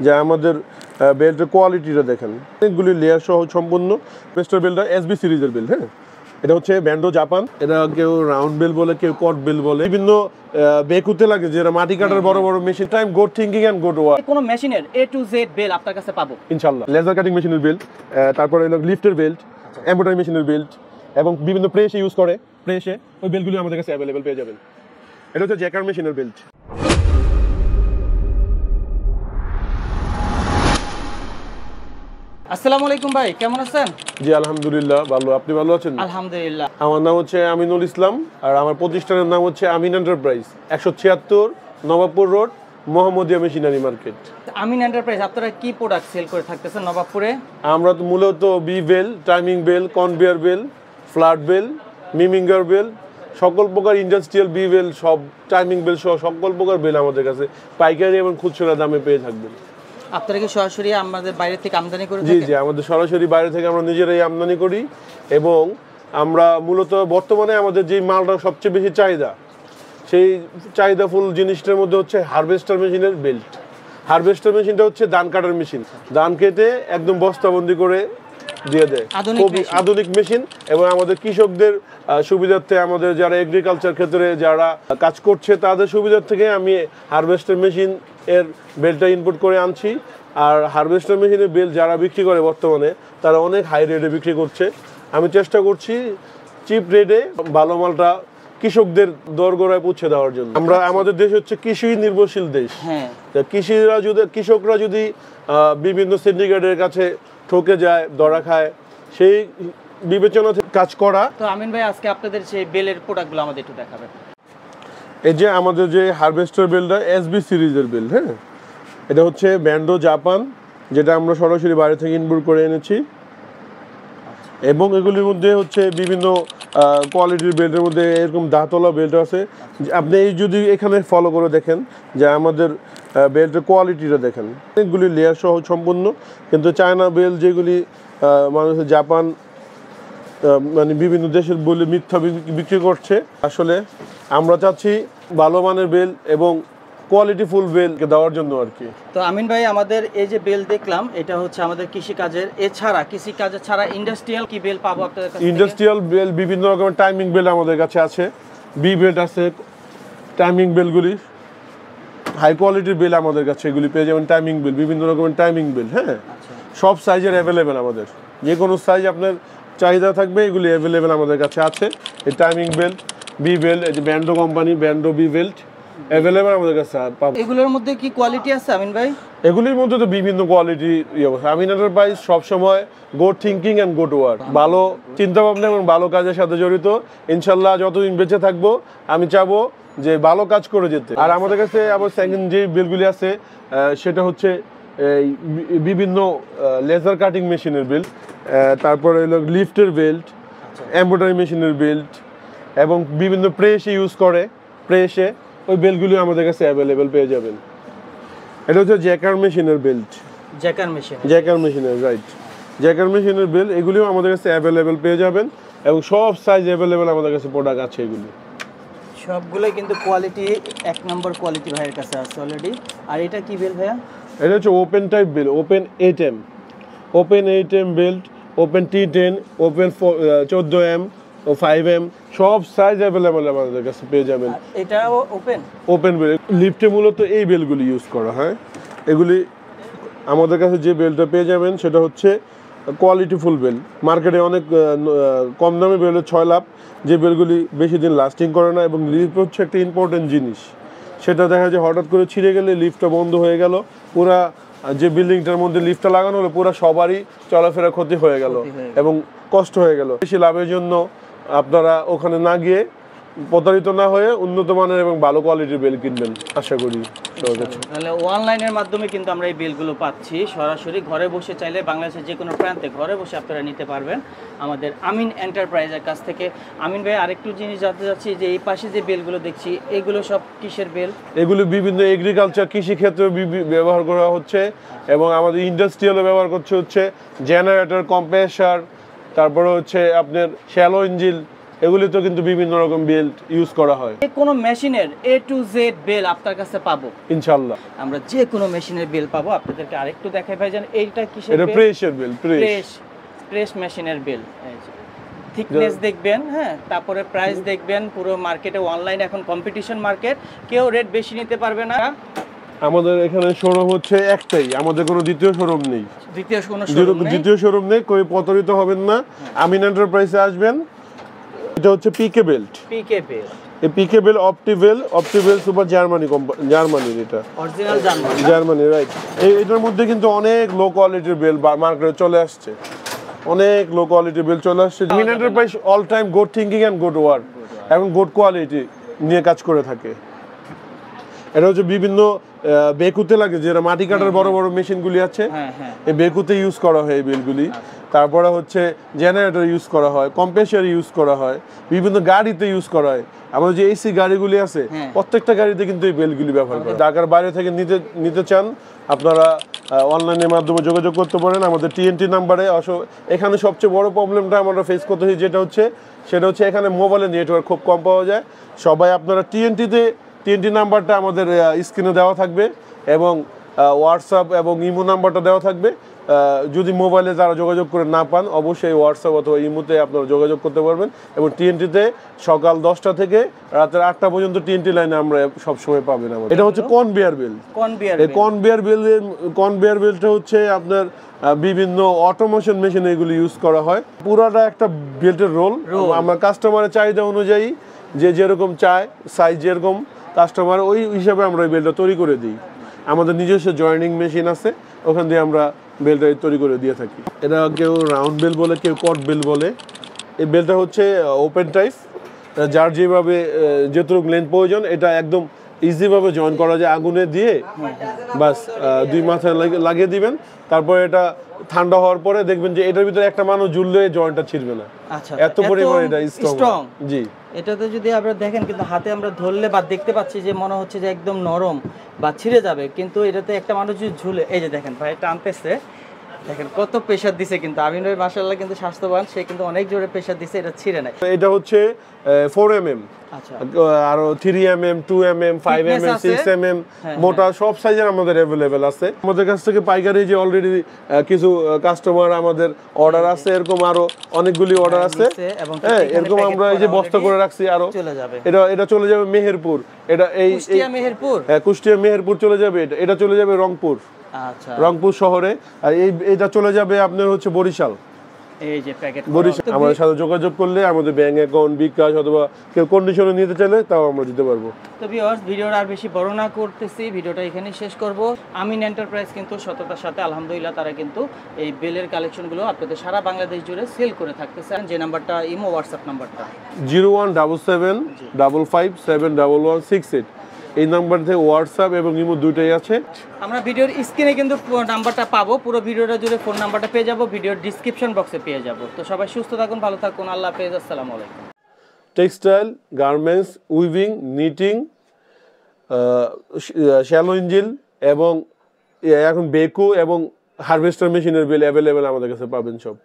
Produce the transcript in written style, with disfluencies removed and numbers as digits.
যে আমাদের বেল্টের কোয়ালিটিটা দেখেন, অনেকগুলি লেয়ার সহ সম্পূর্ণ। পেস্টার বেল্টটা এসবি সিরিজের বেল্ট, হ্যাঁ। এটা হচ্ছে ব্যান্ডো জাপান। এটা কেউ রাউন্ড বেল বলে, কেউ কট বেল বলে, বিভিন্ন বেকুতে লাগে যেটা মাটি কাটার বড় বড় machine. Time good thinking and good work. কোন মেশিনের এ টু জেড বেল আপনার কাছে পাবো ইনশাআল্লাহ। লেজার কাটিং মেশিনের বেল্ট, তারপরে হলো লিফটের বেল্ট, এমব্রয়ডারি মেশিনের বেল্ট, এবং বিভিন্ন প্রেসে ইউজ করে, প্রেসে ওই বেল্টগুলি আমাদের কাছে অ্যাভেলেবেল পেয়ে যাবেন। এটা হচ্ছে জ্যাকার মেশিনের বেল্ট। আসসালামু আলাইকুম ভাই, কেমন আছেন? জি আলহামদুলিল্লাহ ভালো। আপনি ভালো আছেন? আলহামদুলিল্লাহ। আমার নাম হচ্ছে আমিনুল ইসলাম, আর আমার প্রতিষ্ঠানের নাম হচ্ছে Amin enterprise, 176 Nawabpur road, Mohammadia machinery market. Amin enterprise, আপনারা কি প্রোডাক্ট সেল করে থাকতেছেন নবাবপুরে? আমরা তো মূলত V belt, timing belt, conveyor belt, flat belt, মিমিঙ্গার বেল, সকল প্রকার ইন্ডাস্ট্রিয়াল বি বেল, সব টাইমিং বেল সহ সকল প্রকার বেল আমাদের কাছে পাইকারি এবং খুচরা দামে পেয়ে থাকবেন। আপনারা কি সরাসরি আমাদের বাইরে থেকে আমদানি করে জি থাকেন? জি, আমাদের সরাসরি বাইরে থেকে আমরা নিজেরাই আমদানি করি, এবং আমরা মূলত বর্তমানে আমাদের যে মালটা সবচেয়ে বেশি চাহিদা, সেই চাহিদাফুল জিনিসটার মধ্যে হচ্ছে হারভেস্টার মেশিনের বেল্ট। হারভেস্টার মেশিনটা হচ্ছে ধান কাটার মেশিন, ধান কেটে একদম বস্তাবন্দি করে দিয়ে দেয়, খুবই আধুনিক মেশিন। এবং আমাদের কৃষকদের সুবিধার্থে, আমাদের যারা এগ্রিকালচার ক্ষেত্রে যারা কাজ করছে তাদের সুবিধার থেকে আমি হারভেস্টার মেশিন এর বেলটা ইনপুট করে আনছি। আর হারভেস্টার মেশিনের বেল যারা বিক্রি করে বর্তমানে, তারা অনেক হাই রেটে বিক্রি করছে। আমি চেষ্টা করছি চিপ রেটে ভালো মালটা কৃষকদের দরগড়ায় পৌঁছে দেওয়ার জন্য। আমরা, আমাদের দেশ হচ্ছে কৃষি নির্ভরশীল দেশ। কৃষকরা যদি বিভিন্ন সিন্ডিকেটের কাছে ঠকে যায়, ধরা খায়, সেই বিবেচনা কাজ করা। তো আমিন ভাই, আজকে আপনাদের সেই বেলের প্রোডাক্টগুলো আমাদের একটু দেখাবেন। এই যে আমাদের যে হারভেস্টার বেলটা এসবি সিরিজের বেল, হ্যাঁ। এটা হচ্ছে ব্যান্ডো জাপান, যেটা আমরা সরাসরি বাইরে থেকে ইনপুট করে এনেছি। এবং এগুলির মধ্যে হচ্ছে বিভিন্ন কোয়ালিটির বেল্টের মধ্যে এরকম দাঁতলা বেল্ট আছে। আপনি এই যদি এখানে ফলো করে দেখেন যে আমাদের বেল্টের কোয়ালিটিটা দেখেন, অনেকগুলি লেয়ার সহ সম্পূর্ণ। কিন্তু চায়না বেল যেগুলি মানুষের জাপান মানে বিভিন্ন দেশের বলে মিথ্যা বিক্রি করছে, আসলে আমরা চাচ্ছি ভালো মানের বেল এবং কোয়ালিটিফুল বেলকে দেওয়ার জন্য আর কি। তো আমিন ভাই, আমাদের এই যে বেল দেখলাম, এটা হচ্ছে আমাদের কৃষিকাজের, এছাড়া কৃষিকাজের ছাড়া ইন্ডাস্ট্রিয়াল কি বেল পাবো আপনাদের কাছে? ইন্ডাস্ট্রিয়াল বেল বিভিন্ন রকমের টাইমিং বেল আমাদের কাছে আছে, বি বেল্ট আছে, টাইমিং বেলগুলি হাই কোয়ালিটির বেল আমাদের কাছে, এগুলি পেয়ে যাবেন। টাইমিং বেল, বিভিন্ন রকমের টাইমিং বেল, হ্যাঁ, সব সাইজের অ্যাভেলেবেল আমাদের, যে কোনো সাইজ আপনার চাহিদা থাকবে এগুলি অ্যাভেলেবেল আমাদের কাছে আছে। এই টাইমিং বেল্ট, বি বেল্ট, এই যে Bando company, Bando B belt available আমাদের কাছে পাবো। এগুলোর মধ্যে কি কোয়ালিটি আছে আমিন ভাই? এগুলির মধ্যে তো বিভিন্ন কোয়ালিটি অবস্থা। আমিন এন্টারপ্রাইজ সবসময় good thinking and good work, ভালো চিন্তাভাবনা এবং ভালো কাজের সাথে জড়িত। ইনশাল্লাহ যতদিন বেঁচে থাকবো আমি চাবো যে ভালো কাজ করে যেতে। আর আমাদের কাছে আবার সেকেন্ড যে বেলগুলি আছে সেটা হচ্ছে এই বিভিন্ন লেজার কাটিং মেশিনের বেল্ট, তারপরে হলো লিফটের বেল্ট, এমব্রয়ডারি মেশিনের বেল্ট, এবং বিভিন্ন প্রেসে ইউজ করে, প্রেসে ওই বেলগুলি আমাদের কাছে অ্যাভেলেবেল পেয়ে যাবেন। এটা হচ্ছে জ্যাকার মেশিনের বেল্ট, জ্যাকার মেশিনের, রাইট, জ্যাকার মেশিনের বেল। এগুলিও আমাদের কাছে অ্যাভেলেবেল পেয়ে যাবেন, এবং সব সাইজ অ্যাভেলেবেল আমাদের কাছে প্রোডাক্ট আছে। এগুলি সবগুলোই কিন্তু কোয়ালিটি, এক নম্বর কোয়ালিটি ভাইয়ের কাছে আছে অলরেডি। আর এটা কি বেল ভাইয়া? এটা হচ্ছে open type belt, open 8M, open 8M belt, open T10, open 14M ও 5M, সব সাইজ অ্যাভেলেবেল আমাদের কাছে পেয়ে যাবেন। এটাও ওপেন, ওপেন বেল। লিফটে মূলত এই বেলগুলি ইউজ করা হয়। এগুলি আমাদের কাছে যে বেলটা পেয়ে যাবেন সেটা হচ্ছে কোয়ালিটিফুল বেল। মার্কেটে অনেক কম দামে বেল 6 লাখ, যে বেলগুলি বেশি দিন লাস্টিং করে না, এবং লিফট হচ্ছে একটা ইম্পর্টেন্ট জিনিস। সেটা দেখা যায় হঠাৎ করে ছিঁড়ে গেলে লিফটটা বন্ধ হয়ে গেল, পুরা যে বিল্ডিংটার মধ্যে লিফটটা লাগানো হলো পুরা সবারই চলাফেরা ক্ষতি হয়ে গেল এবং কষ্ট হয়ে গেল। বেশি লাভের জন্য আপনারা ওখানে না গিয়ে, প্রতারিত না হয়ে উন্নত মানের এবং ভালো কোয়ালিটির বেল কিনবেন আশা করি। তাহলে অনলাইনের মাধ্যমে কিন্তু আমরা এই বেলগুলো পাচ্ছি, সরাসরি ঘরে বসে চাইলে বাংলাদেশের যে কোনো প্রান্তে ঘরে বসে আপনারা নিতে পারবেন আমাদের আমিন এন্টারপ্রাইজের কাছ থেকে। আমিন ভাই, আরেকটু জিনিস জানতে চাচ্ছি যে এই পাশে যে বেলগুলো দেখছি, এগুলো সব কিসের বেল? এগুলো বিভিন্ন এগ্রিকালচার, কৃষি ক্ষেত্রে ব্যবহার করা হচ্ছে, এবং আমাদের ইন্ডাস্ট্রিয়ালও ব্যবহার করছে হচ্ছে জেনারেটর, কম্প্রেসার, তারপরে হচ্ছে আপনার শ্যালো ইঞ্জিন, এগুলিতে কিন্তু বিভিন্ন রকম বেল্ট ইউজ করা হয় যে কোনো মেশিনের A to Z বেল আপনার কাছে পাবো ইনশাআল্লাহ। আমরা যে কোনো মেশিনের বেল পাবো। আপনাদেরকে আরেকটু দেখাই ভাই, জান এইটা কিসের এটা বেল? প্রেসার বেল্ট, প্রেস মেশিনের বেল। থিকনেস দেখবেন, হ্যাঁ, তারপরে প্রাইস দেখবেন। পুরো মার্কেটে অনলাইন এখন কম্পিটিশন মার্কেট, কেউ রেট বেশি নিতে পারবে না। আমাদের এখানে শোরুম হচ্ছে একটাই, আমাদের কোনো দ্বিতীয় শোরুম নেই। দ্বিতীয় শোরুম নেই, কেউ প্রতারিত হবেন না। আমিন এন্টারপ্রাইজে আসবেন। এটা হচ্ছে পিকে বেল্ট। এই পিকে বেল অপটিভেল সুপার জার্মানির, এটা অরিজিনাল জার্মানি, রাইট। এটার মধ্যে কিন্তু অনেক লো কোয়ালিটির বেল মার্কেটে চলে আসছে, অনেক লো কোয়ালিটির বেল চলে আসছে। Amin enterprise all time good thinking and good work এবং গুড কোয়ালিটি নিয়ে কাজ করে থাকে। এটা হচ্ছে বিভিন্ন বেকুতে লাগে, যেটা মাটি কাটার বড় বড় মেশিনগুলি আছে, এই বেকুতে ইউজ করা হয় এই বেলগুলি। তারপরে হচ্ছে জেনারেটর ইউজ করা হয়, কম্প্রেসার ইউজ করা হয়, বিভিন্ন গাড়িতে ইউজ করা হয়। আমাদের যে এসি গাড়িগুলি আছে প্রত্যেকটা গাড়িতে কিন্তু এই বেলগুলি ব্যবহার করে। ঢাকার বাইরে থেকে নিতে চান আপনারা অনলাইনের মাধ্যমে যোগাযোগ করতে পারেন আমাদের টিএনটি নাম্বারে। এখানে সবচেয়ে বড় প্রবলেমটা আমরা ফেস করতে হই সেটা হচ্ছে এখানে মোবাইলের নেটওয়ার্ক খুব কম পাওয়া যায়। সবাই আপনারা টিএনটি নাম্বারটা আমাদের স্ক্রিনে দেওয়া থাকবে এবং হোয়াটসঅ্যাপ এবং ইমো নাম্বারটা দেওয়া থাকবে। যদি মোবাইলে যারা যোগাযোগ করে না পান, অবশ্যই হোয়াটসঅ্যাপ অথবা ইমোতে আপনারা যোগাযোগ করতে পারবেন। এবং টিএনটিতে সকাল 10টা থেকে রাতের 8টা পর্যন্ত টিএনটি লাইনে আমরা সবসময় পাবেন। এটা হচ্ছে কনভেয়ার বেল্ট। এই কনভেয়ার বেল্টটা হচ্ছে আপনার বিভিন্ন অটোমেশন মেশিনে এগুলো ইউজ করা হয়। পুরাটা একটা বেল্টের রোল। আমরা কাস্টমারের চাহিদা অনুযায়ী যেরকম চায়, সাইজ যেরকম কাস্টমার, ওই হিসাবে আমরা এই বেল্টটা তৈরি করে দিই। আমাদের নিজস্ব জয়েনিং মেশিন আছে, ওখান দিয়ে আমরা বেলটা তৈরি করে দিয়ে থাকি। এটা কেউ রাউন্ড বেল বলে, কেউ কট বেল বলে। এই বেলটা হচ্ছে ওপেন টাইপ, যার যেভাবে যেটুকু লেন্থ প্রয়োজন এটা একদম ইজিভাবে জয়েন করা যায়। আগুনে দিয়ে বাস 2 মাথায় লাগিয়ে দিবেন। তারপরে এটা ঠান্ডা হওয়ার পরে দেখবেন যে এটার ভিতরে একটা মানুষ ঝুললে জয়েন্টটা ছিঁড়বে না। এত পরিমাণে এটা স্ট্রং। জি, এটাতে যদি আপনারা দেখেন কিন্তু হাতে আমরা ধরলে বা দেখতে পাচ্ছি যে মনে হচ্ছে যে একদম নরম বা ছিঁড়ে যাবে, কিন্তু এটাতে একটা মানুষ যদি ঝুলে, এই যে দেখেন ভাই টানতেছে, দেখেন কত প্রেসার দিছে। কিন্তু আমিন ভাই মাশাআল্লাহ কিন্তু স্বাস্থ্যবান, সে কিন্তু অনেক জোরে প্রেসার দিছে, এটা ছিঁড়ে নাই। এটা হচ্ছে 4mm, আর 3mm, 2mm, 5mm, 6mm মোটা সব সাইজের আমাদের অ্যাভেলেবেল আছে। আমাদের কাছ থেকে পাইকারি যে অলরেডি কিছু কাস্টমার আমাদের অর্ডার আছে, এরকম আরো অনেকগুলি অর্ডার আছে। হ্যাঁ, এরকম আমরা এই যে বস্তা করে রাখছি আরো। এটা চলে যাবে মেহেরপুর। এটা কুষ্টিয়া মেহেরপুর চলে যাবে। এটা চলে যাবে রংপুর, রংপুর শহরে। আর এটা চলে যাবে আপনার হচ্ছে বরিশাল। এই যে প্যাকেট বরিশাল। আমাদের সাথে যোগাযোগ করলে আমাদের ব্যাংক অ্যাকাউন্ট, বিকাশ অথবা কেউ কন্ডিশনে নিতে চাইলে তাও আমরা দিতে পারবো। তো ভিউয়ার্স, ভিডিওটা আর বেশি বড় না করতেছি, ভিডিওটা এখানেই শেষ করব। আমিন এন্টারপ্রাইজ কিন্তু সততার সাথে আলহামদুলিল্লাহ তারা কিন্তু এই বেলের কালেকশনগুলো আপনাদের সারা বাংলাদেশ জুড়ে সেল করে থাকতেছে। যে নাম্বারটা ইমো হোয়াটসঅ্যাপ নাম্বারটা 0177757168, এই নাম্বার থেকে হোয়াটসঅ্যাপ এবং ইমো দুটোই আছে। আমরা ভিডিওর স্ক্রিনে কিন্তু নাম্বারটা পাবো, পুরো ভিডিওটা জুড়ে ফোন নাম্বারটা পেয়ে যাবো, ভিডিওর ডিসক্রিপশন বক্সে পেয়ে যাবো। তো সবাই সুস্থ থাকুন, ভালো থাকুন, আল্লাহ হাফেজ, আসসালামু আলাইকুম। Textile, garments, weaving, knitting, shallow engine এবং এখন বেকু এবং হারভেস্টার মেশিনের বেল অ্যাভেলেবেল আমাদের কাছে পাবেন সব।